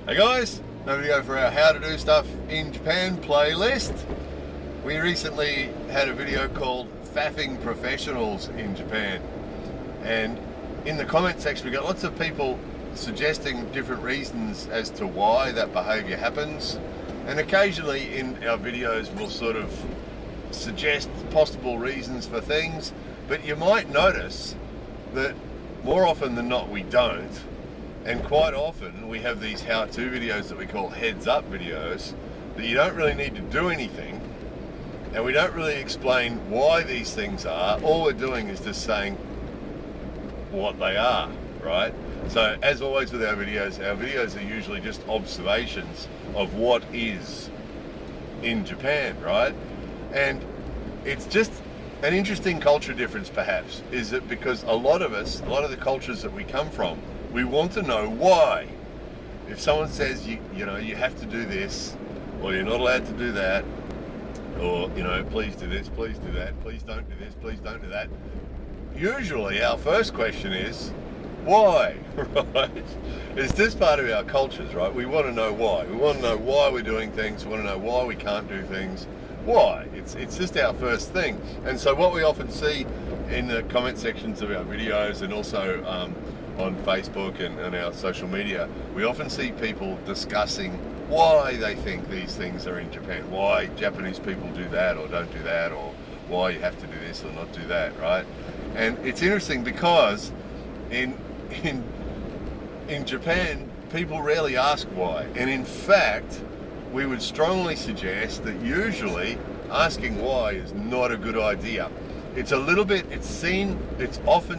Hey guys, another video for our How to Do Stuff in Japan playlist. We recently had a video called Faffing Professionals in Japan, and in the comment section we got lots of people suggesting different reasons as to why that behaviour happens, and occasionally in our videos we'll sort of suggest possible reasons for things, but you might notice that more often than not we don't. And quite often we have these how-to videos that we call heads-up videos that you don't really need to do anything, and we don't really explain why these things are. All we're doing is just saying what they are, right? So as always with our videos are usually just observations of what is in Japan, right? And it's just an interesting culture difference perhaps, is that because a lot of the cultures that we come from, we want to know why. If someone says you have to do this, or you're not allowed to do that, or please do this, please do that, please don't do this, please don't do that, usually our first question is why, right? It's this part of our cultures, right? We want to know why. We want to know why we're doing things. We want to know why we can't do things. Why? It's just our first thing. And so what we often see in the comment sections of our videos, and also on Facebook and our social media, we often see people discussing why they think these things are in Japan, why Japanese people do that or don't do that, or why you have to do this or not do that, right? And it's interesting because in Japan, people rarely ask why. And in fact, we would strongly suggest that usually asking why is not a good idea. It's often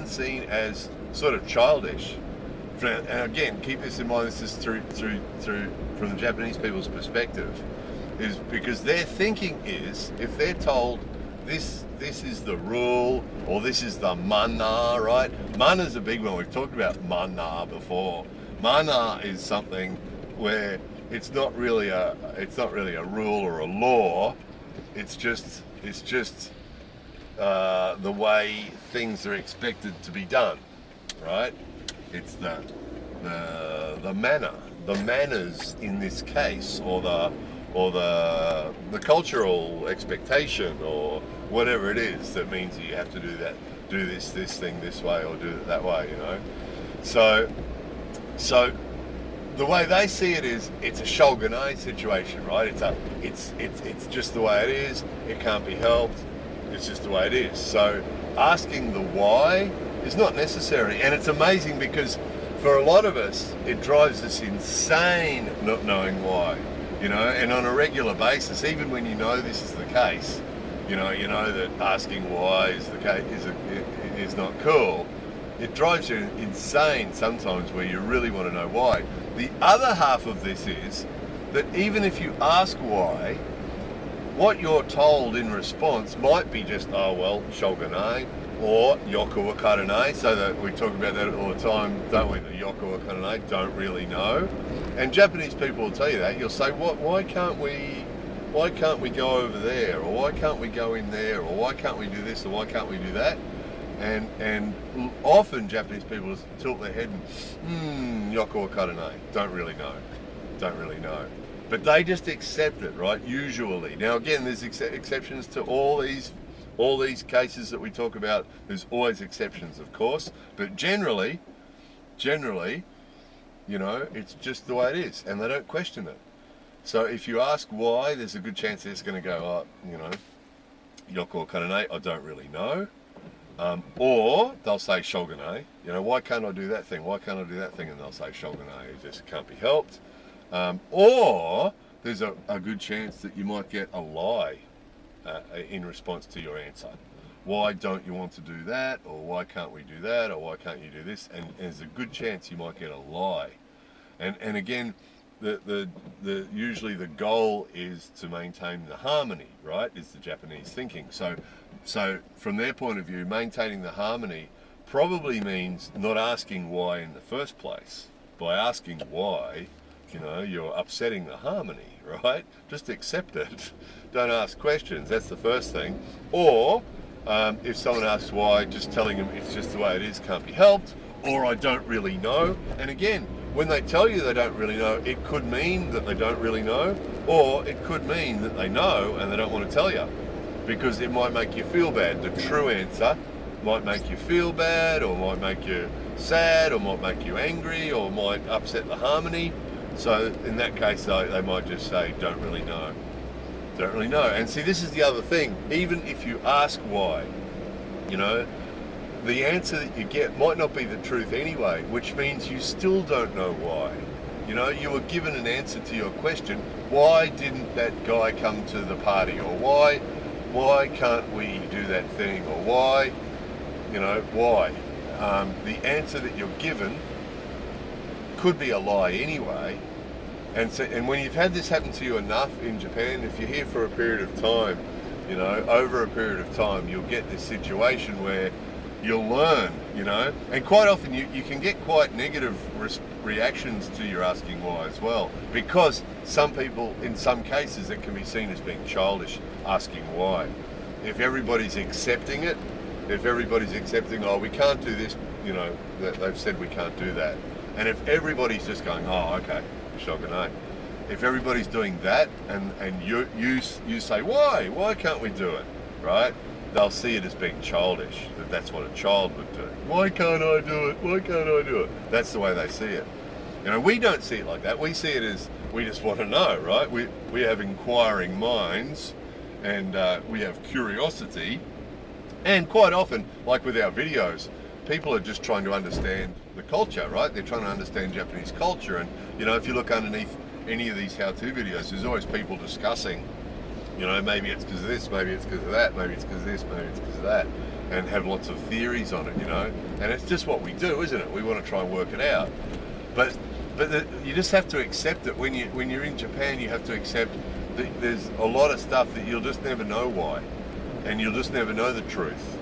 seen as sort of childish. And again, keep this in mind, this is through from the Japanese people's perspective, is because their thinking is, if they're told this is the rule, or this is the mana, right? Mana is a big one. We've talked about mana before. Mana is something where it's not really a rule or a law. It's just the way things are expected to be done, right? It's the manner, the manners in this case, or the cultural expectation, or whatever it is that means that you have to do that, do this thing this way, or do it that way, So the way they see it is, it's a shogunai situation, right? It's just the way it is. It can't be helped. It's just the way it is. So asking the why is not necessary, and it's amazing because for a lot of us it drives us insane not knowing why, and on a regular basis, even when this is the case, you know that asking why is the case is not cool. It drives you insane sometimes where you really want to know why. The other half of this is that even if you ask why, what you're told in response might be just, oh well, shogunai, or yoku wa karanai, so that we talk about that all the time, don't we? The yoku wa karanai, don't really know. And Japanese people will tell you that. You'll say, why can't we go over there, or why can't we go in there, or why can't we do this, or why can't we do that? And often Japanese people just tilt their head and, yoku wa karanai, don't really know. But they just accept it, right? Usually. Now again, there's exceptions to all these cases that we talk about. There's always exceptions, of course, but generally, it's just the way it is, and they don't question it. So if you ask why, there's a good chance they're just going to go, yoku wa karanai, I don't really know. Or they'll say shogunai, why can't I do that thing? Why can't I do that thing? And they'll say shogunai, it just can't be helped. Or there's a good chance that you might get a lie in response to your answer. Why don't you want to do that? Or why can't we do that? Or why can't you do this? And there's a good chance you might get a lie. And again, usually the goal is to maintain the harmony, right? Is the Japanese thinking. So from their point of view, maintaining the harmony probably means not asking why in the first place. By asking why, you're upsetting the harmony, right? Just accept it. Don't ask questions. That's the first thing. Or if someone asks why, just telling them it's just the way it is, can't be helped, or I don't really know. And again, when they tell you they don't really know, it could mean that they don't really know, or it could mean that they know and they don't want to tell you, because it might make you feel bad. The true answer might make you feel bad, or might make you sad, or might make you angry, or might upset the harmony. So in that case, they might just say, don't really know. Don't really know. And see, this is the other thing. Even if you ask why, you know, the answer that you get might not be the truth anyway, which means you still don't know why. You know, you were given an answer to your question. Why didn't that guy come to the party? Or why can't we do that thing? Or why, you know, why? The answer that you're given could be a lie anyway. And when you've had this happen to you enough in Japan, if you're here for a period of time, you know, over a period of time, you'll get this situation where you'll learn, you know, and quite often you can get quite negative reactions to your asking why as well, because some people, in some cases, it can be seen as being childish, asking why. If everybody's accepting it, oh, we can't do this, you know, they've said we can't do that, and if everybody's just going, oh, okay, shogunai. If everybody's doing that, and you say, why can't we do it, right? They'll see it as being childish, that's what a child would do. Why can't I do it? Why can't I do it? That's the way they see it. You know, we don't see it like that. We see it as, we just want to know, right? We have inquiring minds, and we have curiosity. And quite often, like with our videos, people are just trying to understand the culture, right? They're trying to understand Japanese culture. And, you know, if you look underneath any of these how-to videos, there's always people discussing, you know, maybe it's because of this, maybe it's because of that, maybe it's because of this, maybe it's because of that, and have lots of theories on it, you know. And it's just what we do, isn't it? We want to try and work it out. But you just have to accept it. When you're in Japan, you have to accept that there's a lot of stuff that you'll just never know why, and you'll just never know the truth.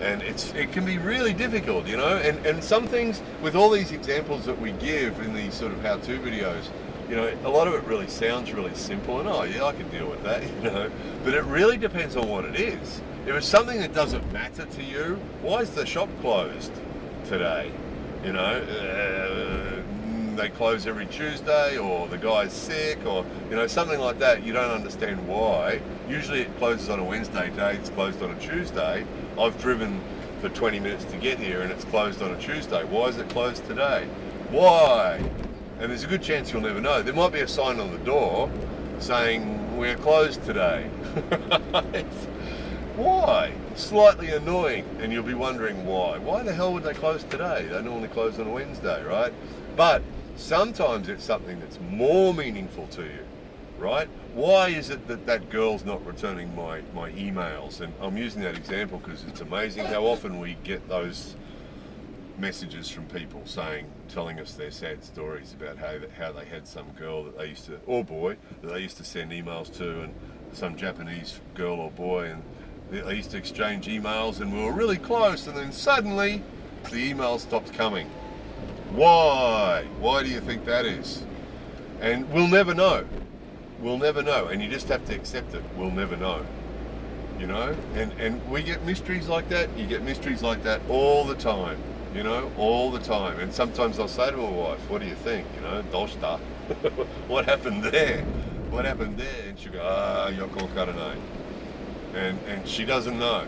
And it can be really difficult, you know. And some things, with all these examples that we give in these sort of how-to videos, you know, a lot of it really sounds really simple, and oh yeah, I can deal with that, you know. But it really depends on what it is. If it's something that doesn't matter to you, why is the shop closed today? You know, they close every Tuesday, or the guy's sick, or, you know, something like that. You don't understand why. Usually it closes on a Wednesday day, it's closed on a Tuesday. I've driven for 20 minutes to get here and it's closed on a Tuesday. Why is it closed today? Why? And there's a good chance you'll never know. There might be a sign on the door saying, we're closed today. Why? Slightly annoying, and you'll be wondering why. Why the hell would they close today? They normally close on a Wednesday, right? But sometimes it's something that's more meaningful to you, right? Why is it that girl's not returning my emails? And I'm using that example because it's amazing how often we get those messages from people telling us their sad stories about how they had some girl that they used to, or boy, that they used to send emails to, and some Japanese girl or boy, and they used to exchange emails, and we were really close, and then suddenly the email stopped coming. Why? Why do you think that is? And we'll never know. We'll never know, and you just have to accept it. We'll never know. You know? And we get mysteries like that. You get mysteries like that all the time. You know? All the time. And sometimes I'll say to my wife, what do you think? You know? Doshita? What happened there? What happened there? And she'll go, yoko karanai. And she doesn't know.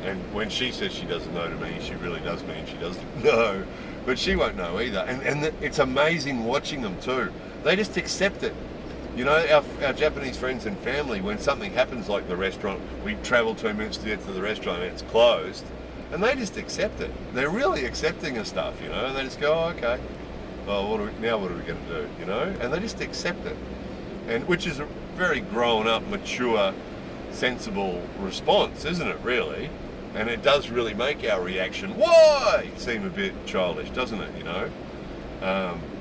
And when she says she doesn't know to me, she really does mean she doesn't know. But she won't know either. And it's amazing watching them too. They just accept it. You know, our Japanese friends and family, when something happens like the restaurant, we travel 2 minutes to get to the restaurant and it's closed, and they just accept it. They're really accepting of stuff, you know, and they just go, oh, okay, well, what are we going to do, you know? And they just accept it, and which is a very grown up, mature, sensible response, isn't it, really? And it does really make our reaction, why, seem a bit childish, doesn't it, you know?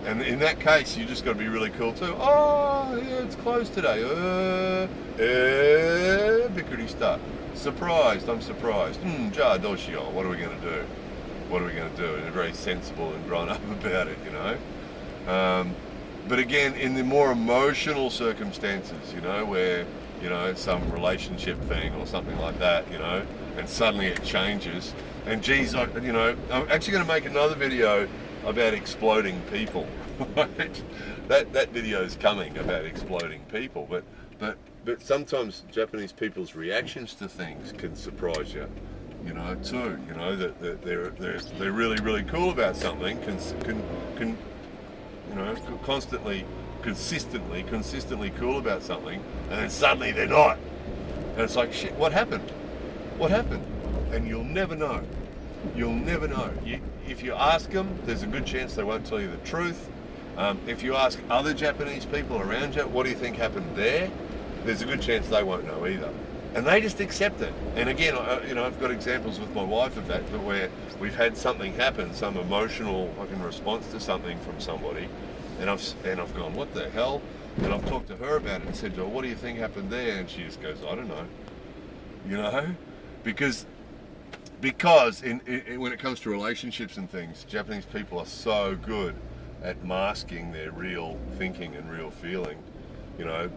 And in that case, you just got to be really cool too. Oh, yeah, it's closed today. Bikurista. Surprised, I'm surprised. Ja, doshio. What are we going to do? What are we going to do? And very sensible and grown up about it, you know. But again, in the more emotional circumstances, you know, where, you know, it's some relationship thing or something like that, you know, and suddenly it changes. And geez, you know, I'm actually going to make another video about exploding people. right? That video is coming about exploding people, but sometimes Japanese people's reactions to things can surprise you, too. That they're really cool about something, can consistently cool about something, and then suddenly they're not, and it's like, shit, what happened? And you'll never know. If you ask them, there's a good chance they won't tell you the truth. If you ask other Japanese people around you, what do you think happened there? There's a good chance they won't know either. And they just accept it. And again, I've got examples with my wife of that, where we've had something happen, some emotional fucking response to something from somebody, and I've gone, what the hell? And I've talked to her about it and said, well, what do you think happened there? And she just goes, I don't know. Because when it comes to relationships and things, Japanese people are so good at masking their real thinking and real feeling.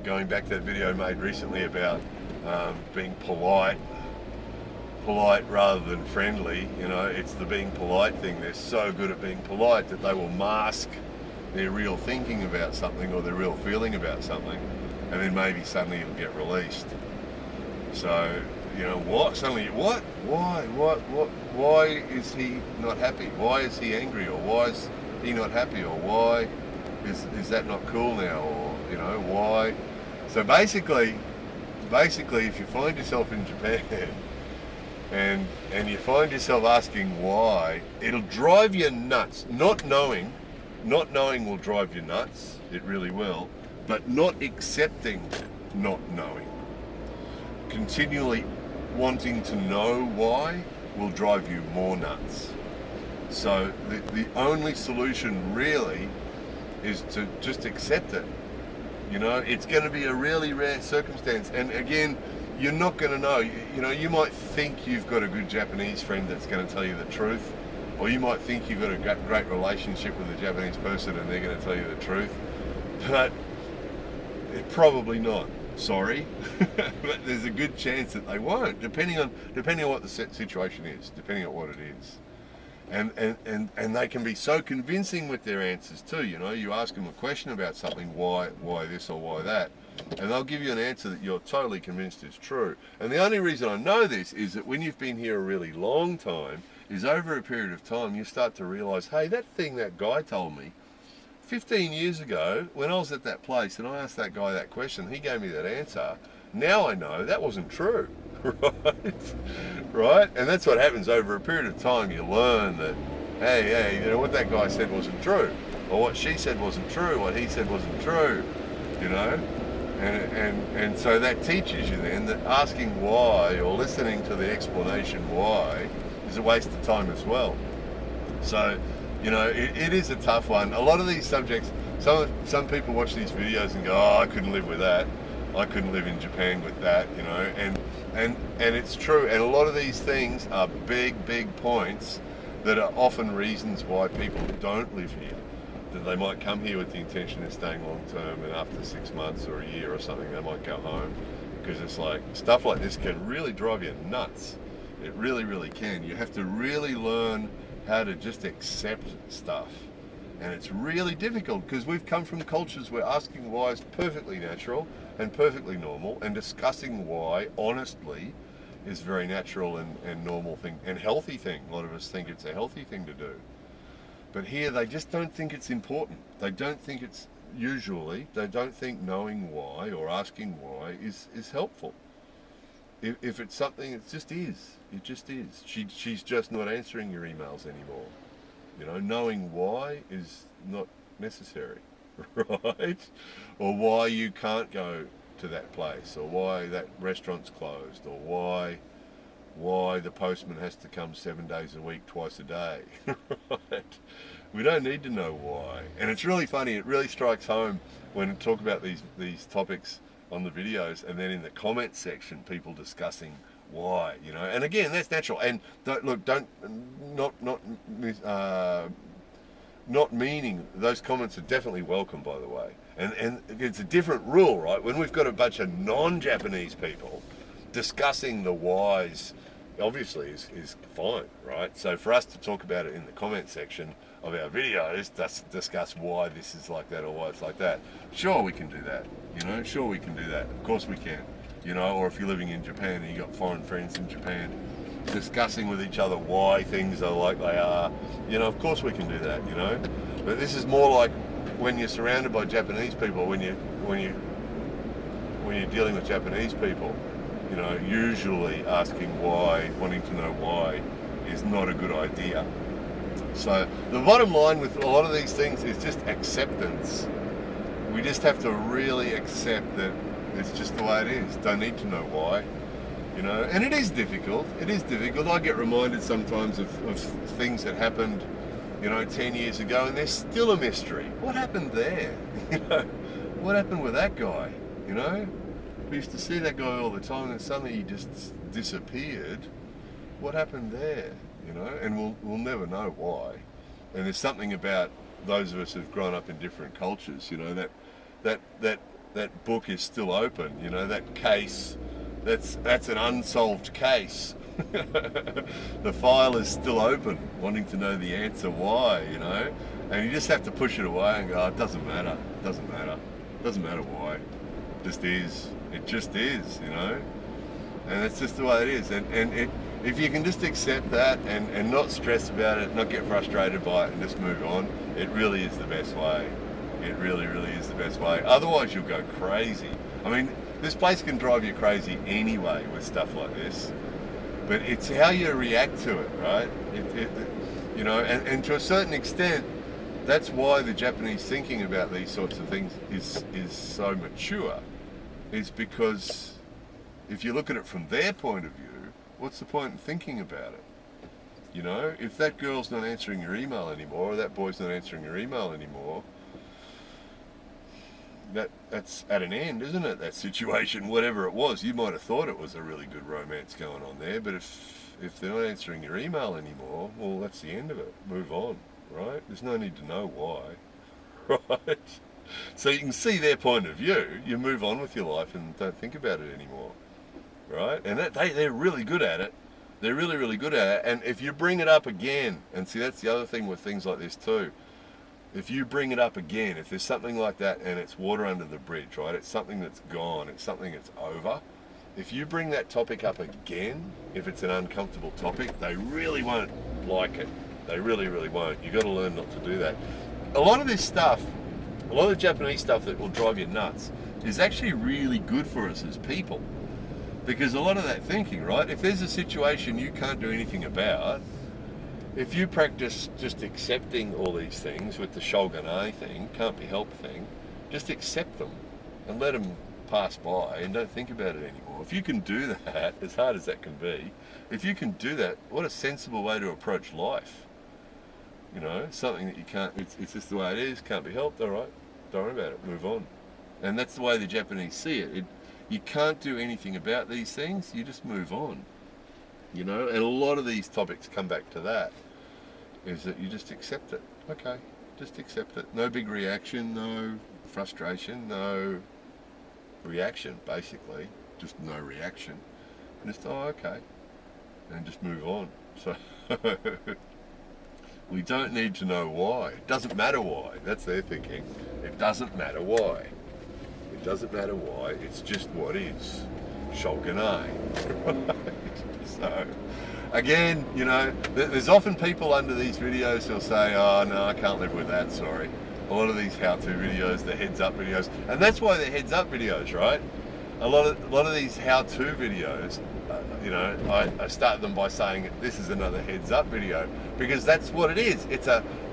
Going back to that video I made recently about being polite rather than friendly, it's the being polite thing. They're so good at being polite that they will mask their real thinking about something or their real feeling about something, and then maybe suddenly it'll get released. So, what? Suddenly, what? Why is he not happy? Why is he angry? Or why is he not happy? Or why is that not cool now? Or, why? So basically, if you find yourself in Japan and you find yourself asking why, it'll drive you nuts. Not knowing will drive you nuts. It really will. But not accepting not knowing, continually wanting to know why, will drive you more nuts. So the only solution really is to just accept it. It's going to be a really rare circumstance, and again, you're not going to know. You might think you've got a good Japanese friend that's going to tell you the truth, or you might think you've got a great relationship with a Japanese person and they're going to tell you the truth, but probably not. Sorry, but there's a good chance that they won't, depending on what the situation is, depending on what it is. And they can be so convincing with their answers too. You ask them a question about something, why this or why that, and they'll give you an answer that you're totally convinced is true. And the only reason I know this is that when you've been here a really long time, is over a period of time you start to realize, hey, that thing that guy told me 15 years ago when I was at that place and I asked that guy that question, he gave me that answer. Now I know that wasn't true. Right? And that's what happens over a period of time. You learn that, hey, what that guy said wasn't true, or what she said wasn't true, what he said wasn't true, and so that teaches you then that asking why or listening to the explanation why is a waste of time as well. So, it is a tough one. A lot of these subjects, some people watch these videos and go, oh, I couldn't live with that. I couldn't live in Japan with that, and it's true. And a lot of these things are big points that are often reasons why people don't live here. That they might come here with the intention of staying long term, and after 6 months or a year or something, they might go home, because it's like, stuff like this can really drive you nuts. It really can. You have to really learn how to just accept stuff. And it's really difficult because we've come from cultures where asking why is perfectly natural and perfectly normal, and discussing why honestly is very natural and normal thing and healthy thing. A lot of us think it's a healthy thing to do. But here they just don't think it's important. They don't think they don't think knowing why or asking why is helpful. If it's something, it just is. It just is. She's just not answering your emails anymore. Knowing why is not necessary, right? Or why you can't go to that place, or why that restaurant's closed, or why the postman has to come 7 days a week, twice a day, right? We don't need to know why. And it's really funny, it really strikes home when we talk about these topics on the videos, and then in the comment section, people discussing why, and again, that's natural. And not meaning those comments are definitely welcome, by the way. And it's a different rule, right? When we've got a bunch of non-Japanese people discussing the whys obviously is fine, right? So for us to talk about it in the comment section of our videos, discuss why this is like that or why it's like that, sure we can do that, you know, sure we can do that, of course we can, you know. Or if you're living in Japan and you got foreign friends in Japan, discussing with each other why things are like they are, you know, of course we can do that, you know. But this is more like when you're surrounded by Japanese people, when you're dealing with Japanese people, you know, usually asking why, wanting to know why, is not a good idea. So the bottom line with a lot of these things is just acceptance. We just have to really accept that it's just the way it is. Don't need to know why, you know. And it is difficult. It is difficult. I get reminded sometimes of things that happened, you know, 10 years ago, and there's still a mystery. What happened there? You know, what happened with that guy? You know, we used to see that guy all the time, and suddenly he just disappeared. What happened there? You know, and we'll never know why. And there's something about those of us who've grown up in different cultures, you know, that book is still open. You know, that case, that's an unsolved case. The file is still open, wanting to know the answer why, you know. And you just have to push it away and go, oh, it doesn't matter, it doesn't matter, it doesn't matter why. It just is. It just is, you know. And that's just the way it is. And if you can just accept that and not stress about it, not get frustrated by it, and just move on, it really is the best way. It really, really is the best way. Otherwise you'll go crazy. I mean, this place can drive you crazy anyway with stuff like this. But it's how you react to it, right? You know, and to a certain extent, that's why the Japanese thinking about these sorts of things is so mature. Is because if you look at it from their point of view, what's the point in thinking about it? You know, if that girl's not answering your email anymore, or that boy's not answering your email anymore, that's at an end, isn't it? That situation, whatever it was, you might have thought it was a really good romance going on there, but if they're not answering your email anymore, well, that's the end of it. Move on, right? There's no need to know why, right? So you can see their point of view. You move on with your life and don't think about it anymore, right? And they're really good at it. They're really, really good at it. And if you bring it up again, and see, that's the other thing with things like this too. If you bring it up again, if there's something like that and it's water under the bridge, right? It's something that's gone, it's something that's over. If you bring that topic up again, if it's an uncomfortable topic, they really won't like it. They really, really won't. You've got to learn not to do that. A lot of this stuff, a lot of the Japanese stuff that will drive you nuts is actually really good for us as people. Because a lot of that thinking, right? If there's a situation you can't do anything about, if you practice just accepting all these things with the shogunai thing, can't be helped thing, just accept them and let them pass by and don't think about it anymore. If you can do that, as hard as that can be, if you can do that, what a sensible way to approach life. You know, something that you can't, it's just the way it is, can't be helped, all right, don't worry about it, move on. And that's the way the Japanese see it. You can't do anything about these things, you just move on. You know, and a lot of these topics come back to that, is that you just accept it. Okay, just accept it. No big reaction, no frustration, no reaction, basically. Just no reaction. And just, oh, okay. And just move on. So, we don't need to know why. It doesn't matter why. That's their thinking. It doesn't matter why. It doesn't matter why. It's just what is. Shogunai. So, again, you know, there's often people under these videos who'll say, oh no, I can't live with that, sorry. A lot of these how-to videos, the heads-up videos, and that's why they're heads-up videos, right? A lot of these how-to videos, you know, I start them by saying this is another heads-up video, because that's what it is.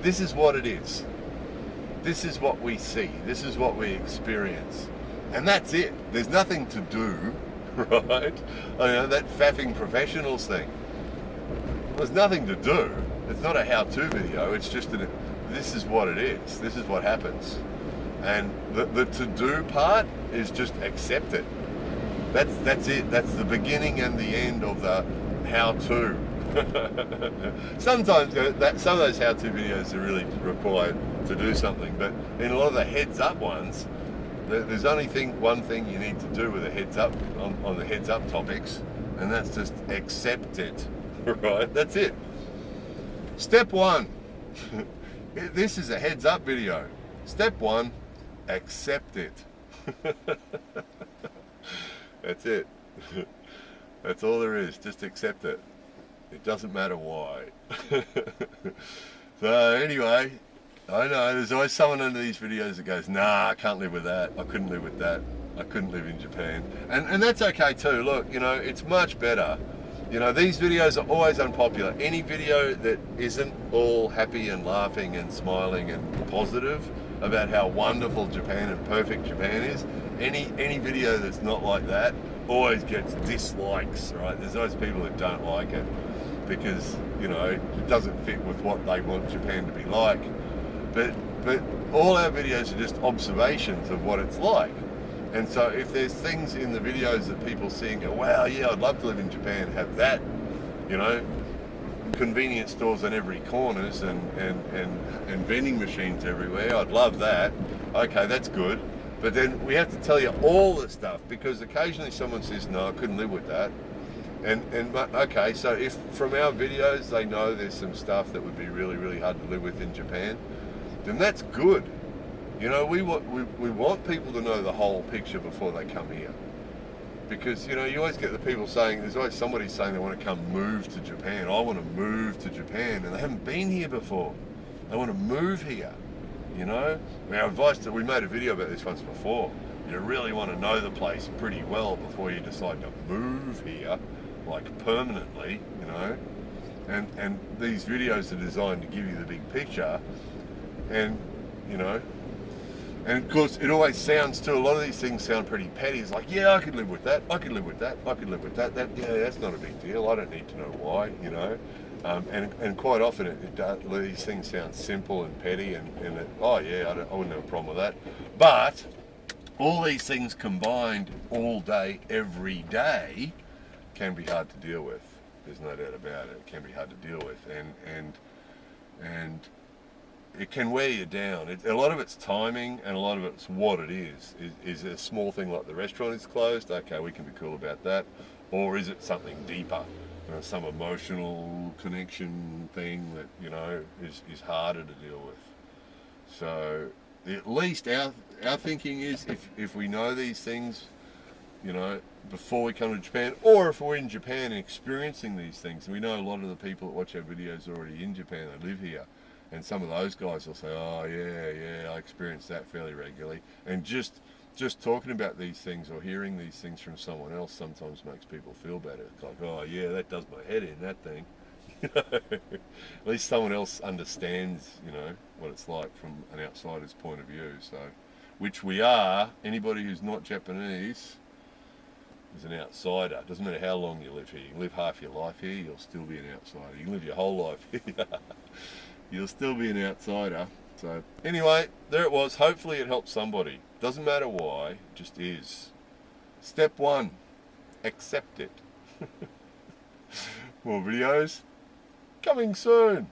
This is what it is. This is what we see. This is what we experience. And that's it. There's nothing to do, right? You know, that faffing professionals thing. There's nothing to do. It's not a how-to video. It's just that this is what it is. This is what happens. And the to-do part is just accept it. That's it. That's the beginning and the end of the how-to. Sometimes some of those how-to videos are really required to do something, but in a lot of the heads-up ones, there's only one thing you need to do with a heads-up on the heads-up topics, and that's just accept it. Right? That's it. Step one. This is a heads up video. Step one, accept it. That's it. That's all there is. Just accept it. It doesn't matter why. So anyway, I know there's always someone under these videos that goes, nah, I can't live with that. I couldn't live with that. I couldn't live in Japan. And that's okay too. Look, you know, it's much better. You know, these videos are always unpopular. Any video that isn't all happy and laughing and smiling and positive about how wonderful Japan and perfect Japan is, any video that's not like that always gets dislikes, right? There's those people that don't like it because, you know, it doesn't fit with what they want Japan to be like. But all our videos are just observations of what it's like. And so if there's things in the videos that people see and go, wow, yeah, I'd love to live in Japan, have that, you know, convenience stores on every corners and vending machines everywhere, I'd love that. Okay, that's good. But then we have to tell you all the stuff, because occasionally someone says, no, I couldn't live with that. And okay, so if from our videos they know there's some stuff that would be really, really hard to live with in Japan, then that's good. You know, we want people to know the whole picture before they come here. Because, you know, you always get the people saying, there's always somebody saying they want to come move to Japan. I want to move to Japan, and they haven't been here before. They want to move here, you know. Our advice, that we made a video about this once before. You really want to know the place pretty well before you decide to move here, like permanently, you know. And these videos are designed to give you the big picture, and, you know. And of course, it always sounds too, a lot of these things sound pretty petty. It's like, yeah, I could live with that, I could live with that, I could live with that. Yeah, that's not a big deal. I don't need to know why, you know. And quite often these things sound simple and petty, and oh yeah, I wouldn't have a problem with that. But all these things combined all day, every day, can be hard to deal with. There's no doubt about it. It can be hard to deal with, and it can wear you down. A lot of it's timing, and a lot of it's what it is. Is a small thing like the restaurant is closed? Okay, we can be cool about that. Or is it something deeper? You know, some emotional connection thing that, you know, is harder to deal with. So at least our thinking is, if we know these things, you know, before we come to Japan, or if we're in Japan and experiencing these things, and we know a lot of the people that watch our videos are already in Japan, they live here. And some of those guys will say, oh yeah, I experience that fairly regularly. And just talking about these things or hearing these things from someone else sometimes makes people feel better. It's like, oh yeah, that does my head in, that thing. You know, at least someone else understands, you know, what it's like from an outsider's point of view. So, which we are. Anybody who's not Japanese is an outsider. It doesn't matter how long you live here. You can live half your life here, you'll still be an outsider. You can live your whole life here. You'll still be an outsider. So anyway, there it was. Hopefully it helps somebody. Doesn't matter why, it just is. Step one, accept it. More videos coming soon.